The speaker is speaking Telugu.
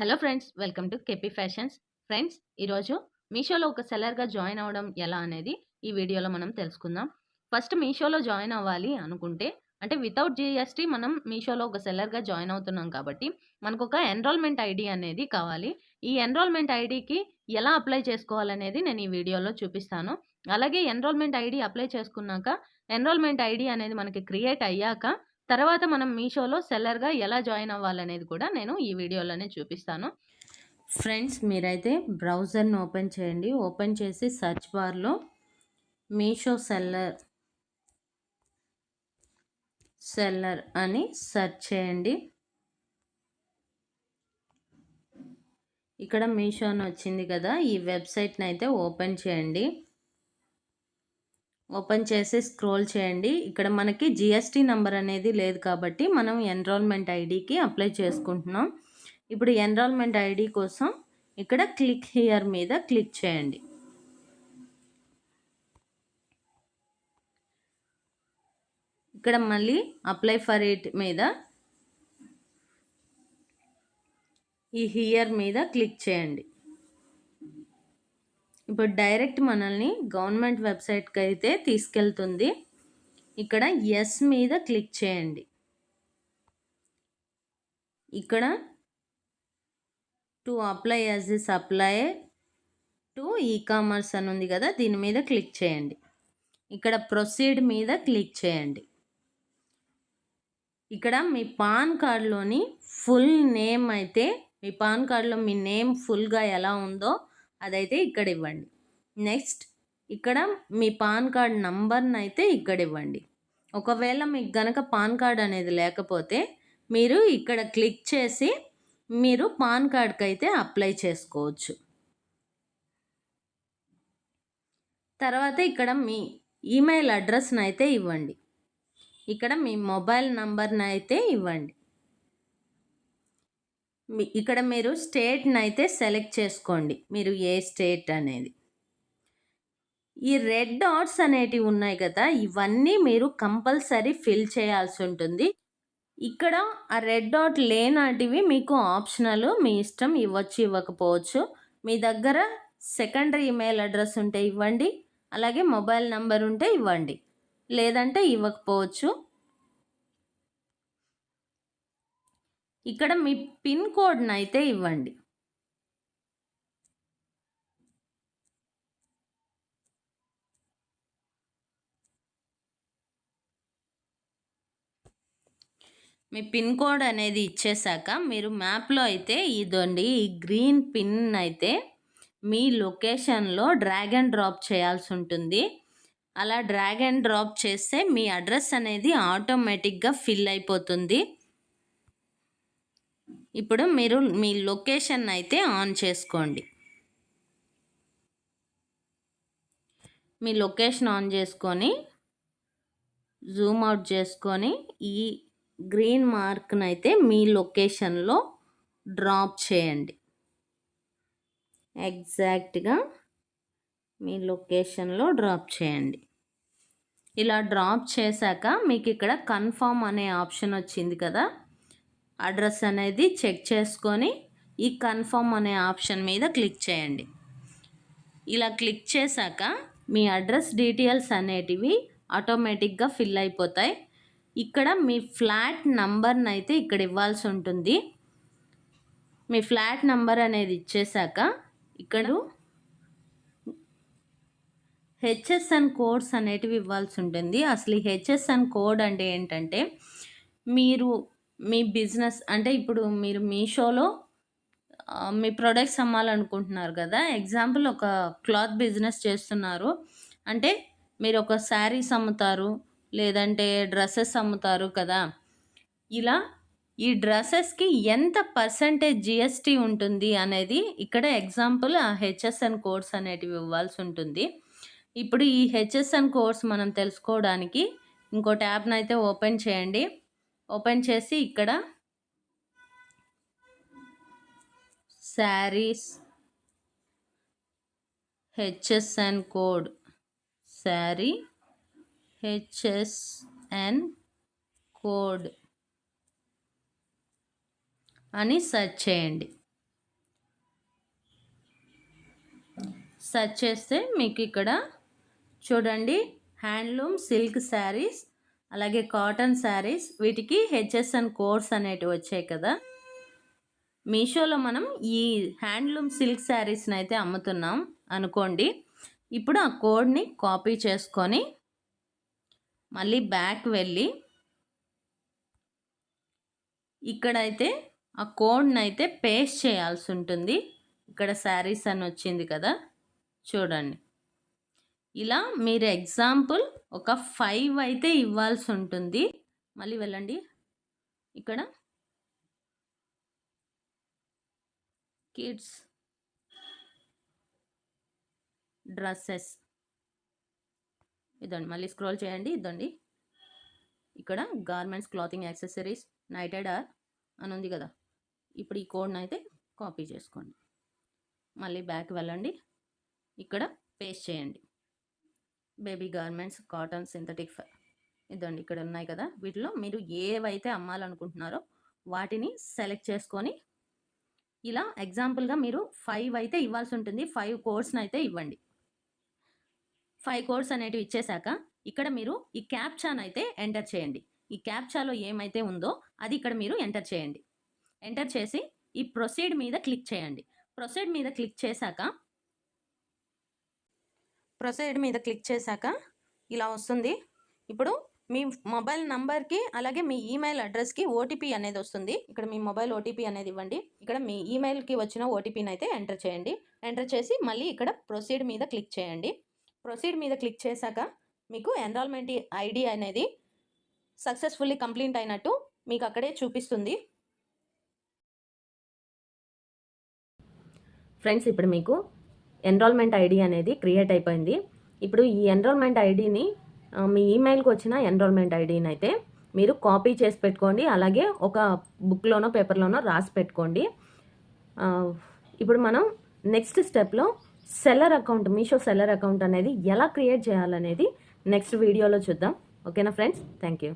Hello friends, welcome to KP fashions. Friends, ఈరోజు మీషోలో ఒక సెల్లర్గా జాయిన్ అవ్వడం ఎలా అనేది ఈ వీడియోలో మనం తెలుసుకుందాం. ఫస్ట్ మీషోలో జాయిన్ అవ్వాలి అనుకుంటే, అంటే వితౌట్ జిఎస్టీ మనం మీషోలో ఒక సెల్లర్గా జాయిన్ అవుతున్నాం కాబట్టి మనకు ఒక ఎన్రోల్మెంట్ ఐడి అనేది కావాలి. ఈ ఎన్రోల్మెంట్ ఐడికి ఎలా అప్లై చేసుకోవాలనేది నేను ఈ వీడియోలో చూపిస్తాను. అలాగే ఎన్రోల్మెంట్ ఐడి అప్లై చేసుకున్నాక ఎన్రోల్మెంట్ ఐడి అనేది మనకి క్రియేట్ అయ్యాక తర్వాత మనం మీషోలో సెల్లర్‌గా ఎలా జాయిన్ అవ్వాలనేది కూడా నేను ఈ వీడియోలోనే చూపిస్తాను. ఫ్రెండ్స్, మీరైతే బ్రౌజర్‌ని ఓపెన్ చేయండి. ఓపెన్ చేసి సెర్చ్ బార్‌లో మీషో సెల్లర్ అని సెర్చ్ చేయండి. ఇక్కడ మీషో అని వచ్చింది కదా, ఈ వెబ్సైట్‌ని అయితే ఓపెన్ చేయండి. ఓపెన్ చేసి స్క్రోల్ చేయండి. ఇక్కడ మనకి జిఎస్టీ నంబర్ అనేది లేదు కాబట్టి మనం ఎన్రోల్మెంట్ ఐడికి అప్లై చేసుకుంటున్నాం. ఇప్పుడు ఎన్రోల్మెంట్ ఐడి కోసం ఇక్కడ క్లిక్ హియర్ మీద క్లిక్ చేయండి. ఇక్కడ మళ్ళీ అప్లై ఫర్ ఇట్ మీద ఈ హియర్ మీద క్లిక్ చేయండి. ఇప్పుడు డైరెక్ట్ మనల్ని గవర్నమెంట్ వెబ్సైట్కి అయితే తీసుకెళ్తుంది. ఇక్కడ ఎస్ మీద క్లిక్ చేయండి. ఇక్కడ to apply as the supplier to e-commerce అని ఉంది కదా, దీని మీద క్లిక్ చేయండి. ఇక్కడ ప్రొసీడ్ మీద క్లిక్ చేయండి. ఇక్కడ మీ పాన్ కార్డ్లోని ఫుల్ నేమ్ అయితే, మీ పాన్ కార్డ్లో మీ నేమ్ ఫుల్గా ఎలా ఉందో అదైతే ఇక్కడ ఇవ్వండి. నెక్స్ట్ ఇక్కడ మీ పాన్ కార్డ్ నంబర్ని అయితే ఇక్కడ ఇవ్వండి. ఒకవేళ మీకు గనక పాన్ కార్డ్ అనేది లేకపోతే మీరు ఇక్కడ క్లిక్ చేసి మీరు పాన్ కార్డ్కి అయితే అప్లై చేసుకోవచ్చు. తర్వాత ఇక్కడ మీ ఈమెయిల్ అడ్రస్ని అయితే ఇవ్వండి. ఇక్కడ మీ మొబైల్ నంబర్ని అయితే ఇవ్వండి. ఇక్కడ మీరు స్టేట్ని అయితే సెలెక్ట్ చేసుకోండి, మీరు ఏ స్టేట్ అనేది. ఈ రెడ్ డాట్స్ అనేటివి ఉన్నాయి కదా, ఇవన్నీ మీరు కంపల్సరీ ఫిల్ చేయాల్సి ఉంటుంది. ఇక్కడ ఆ రెడ్ డాట్ లేనాటివి మీకు ఆప్షనల్, మీ ఇష్టం, ఇవ్వచ్చు ఇవ్వకపోవచ్చు. మీ దగ్గర సెకండరీ ఈమెయిల్ అడ్రస్ ఉంటే ఇవ్వండి, అలాగే మొబైల్ నంబర్ ఉంటే ఇవ్వండి, లేదంటే ఇవ్వకపోవచ్చు. ఇక్కడ మీ పిన్ కోడ్ని అయితే ఇవ్వండి. మీ పిన్ కోడ్ అనేది ఇచ్చేసాక మీరు మ్యాప్లో అయితే ఇదండి, ఈ గ్రీన్ పిన్ అయితే మీ లొకేషన్లో డ్రాగ్ అండ్ డ్రాప్ చేయాల్సి ఉంటుంది. అలా డ్రాగ్ అండ్ డ్రాప్ చేస్తే మీ అడ్రస్ అనేది ఆటోమేటిక్గా ఫిల్ అయిపోతుంది. ఇప్పుడు మీరు మీ లొకేషన్ అయితే ఆన్ చేసుకోండి. మీ లొకేషన్ ఆన్ చేసుకొని జూమ్ అవుట్ చేసుకొని ఈ గ్రీన్ మార్క్ని అయితే మీ లొకేషన్లో డ్రాప్ చేయండి. ఎగ్జాక్ట్గా మీ లొకేషన్లో డ్రాప్ చేయండి. ఇలా డ్రాప్ చేశాక మీకు ఇక్కడ కన్ఫర్మ్ అనే ఆప్షన్ వచ్చింది కదా, అడ్రస్ అనేది చెక్ చేసుకొని ఈ కన్ఫర్మ్ అనే ఆప్షన్ మీద క్లిక్ చేయండి. ఇలా క్లిక్ చేశాక మీ అడ్రస్ డీటెయిల్స్ అనేటివి ఆటోమేటిక్గా ఫిల్ అయిపోతాయి. ఇక్కడ మీ ఫ్లాట్ నంబర్ని అయితే ఇక్కడ ఇవ్వాల్సి ఉంటుంది. మీ ఫ్లాట్ నంబర్ అనేది ఇచ్చేశాక ఇక్కడ హెచ్ఎస్ఎన్ కోడ్స్ అనేటివి ఇవ్వాల్సి ఉంటుంది. అసలు ఈ హెచ్ఎస్ఎన్ కోడ్ అంటే ఏంటంటే, మీరు మీ బిజినెస్ అంటే ఇప్పుడు మీరు మీషోలో మీ ప్రొడక్ట్స్ అమ్మాలనుకుంటున్నారు కదా, ఎగ్జాంపుల్ ఒక క్లాత్ బిజినెస్ చేస్తున్నారు అంటే మీరు ఒక శారీస్ అమ్ముతారు, లేదంటే డ్రెస్సెస్ అమ్ముతారు కదా. ఇలా ఈ డ్రెస్సెస్కి ఎంత పర్సెంటేజ్ జిఎస్టీ ఉంటుంది అనేది ఇక్కడ ఎగ్జాంపుల్ ఆ హెచ్ఎస్ఎన్ కోడ్స్ అనేటివి ఇవ్వాల్సి ఉంటుంది. ఇప్పుడు ఈ హెచ్ఎస్ఎన్ కోడ్స్ మనం తెలుసుకోవడానికి ఇంకో ట్యాబ్ని అయితే ఓపెన్ చేయండి. ఓపెన్ చేసి ఇక్కడ saris HSN code, sari HSN code అని సెర్చ్ చేయండి. సెర్చ్ చేస్తే మీకు ఇక్కడ చూడండి హ్యాండ్లూమ్ సిల్క్ శారీస్ అలాగే కాటన్ శారీస్ వీటికి హెచ్ఎస్ఎన్ కోడ్స్ అనేటివి వచ్చాయి కదా. మీషోలో మనం ఈ హ్యాండ్లూమ్ సిల్క్ శారీస్ని అయితే అమ్ముతున్నాం అనుకోండి. ఇప్పుడు ఆ కోడ్ని కాపీ చేసుకొని మళ్ళీ బ్యాక్ వెళ్ళి ఇక్కడైతే ఆ కోడ్ని అయితే పేస్ట్ చేయాల్సి ఉంటుంది. ఇక్కడ శారీస్ అని వచ్చింది కదా, చూడండి. ఇలా మీరు ఎగ్జాంపుల్ ఒక 5 అయితే ఇవ్వాల్సి ఉంటుంది. మళ్ళీ వెళ్ళండి, ఇక్కడ కిడ్స్ డ్రెస్సెస్ ఇదండి. మళ్ళీ స్క్రోల్ చేయండి, ఇదండి. ఇక్కడ garments clothing accessories knitted or అని ఉంది కదా. ఇప్పుడు ఈ కోడ్ని అయితే కాపీ చేసుకోండి. మళ్ళీ బ్యాక్ వెళ్ళండి, ఇక్కడ పేస్ట్ చేయండి. బేబీ గార్మెంట్స్ కాటన్ సింథటిక్ ఇదండి. ఇక్కడ ఉన్నాయి కదా, వీటిలో మీరు ఏవైతే అమ్మాలనుకుంటున్నారో వాటిని సెలెక్ట్ చేసుకొని ఇలా ఎగ్జాంపుల్గా మీరు 5 అయితే ఇవ్వాల్సి ఉంటుంది. 5 కోడ్స్ని అయితే ఇవ్వండి. 5 కోడ్స్ అనేటివి ఇచ్చేశాక ఇక్కడ మీరు ఈ క్యాప్చాను అయితే ఎంటర్ చేయండి. ఈ క్యాప్చాలో ఏమైతే ఉందో అది ఇక్కడ మీరు ఎంటర్ చేయండి. ఎంటర్ చేసి ఈ ప్రొసీడ్ మీద క్లిక్ చేయండి. ప్రొసీడ్ మీద క్లిక్ చేశాక ఇలా వస్తుంది. ఇప్పుడు మీ మొబైల్ నంబర్కి అలాగే మీ ఈమెయిల్ అడ్రస్కి ఓటీపీ అనేది వస్తుంది. ఇక్కడ మీ మొబైల్ ఓటీపీ అనేది ఇవ్వండి. ఇక్కడ మీ ఈమెయిల్కి వచ్చిన ఓటీపీని అయితే ఎంటర్ చేయండి. ఎంటర్ చేసి మళ్ళీ ఇక్కడ ప్రొసీడ్ మీద క్లిక్ చేయండి. ప్రొసీడ్ మీద క్లిక్ చేశాక మీకు ఎన్రోల్మెంట్ ఐడి అనేది సక్సెస్ఫుల్లీ కంప్లీట్ అయినట్టు మీకు అక్కడే చూపిస్తుంది. ఫ్రెండ్స్, ఇప్పుడు మీకు ఎన్రోల్మెంట్ ఐడి అనేది క్రియేట్ అయిపోయింది. ఇప్పుడు ఈ ఎన్రోల్మెంట్ ఐడిని మీ ఈమెయిల్కి వచ్చిన ఎన్రోల్మెంట్ ఐడిని అయితే మీరు కాపీ చేసి పెట్టుకోండి. అలాగే ఒక బుక్లోనో పేపర్లోనో రాసి పెట్టుకోండి. ఇప్పుడు మనం నెక్స్ట్ స్టెప్లో seller account, Meesho seller account అనేది ఎలా క్రియేట్ చేయాలనేది నెక్స్ట్ వీడియోలో చూద్దాం. ఓకేనా ఫ్రెండ్స్? Thank you.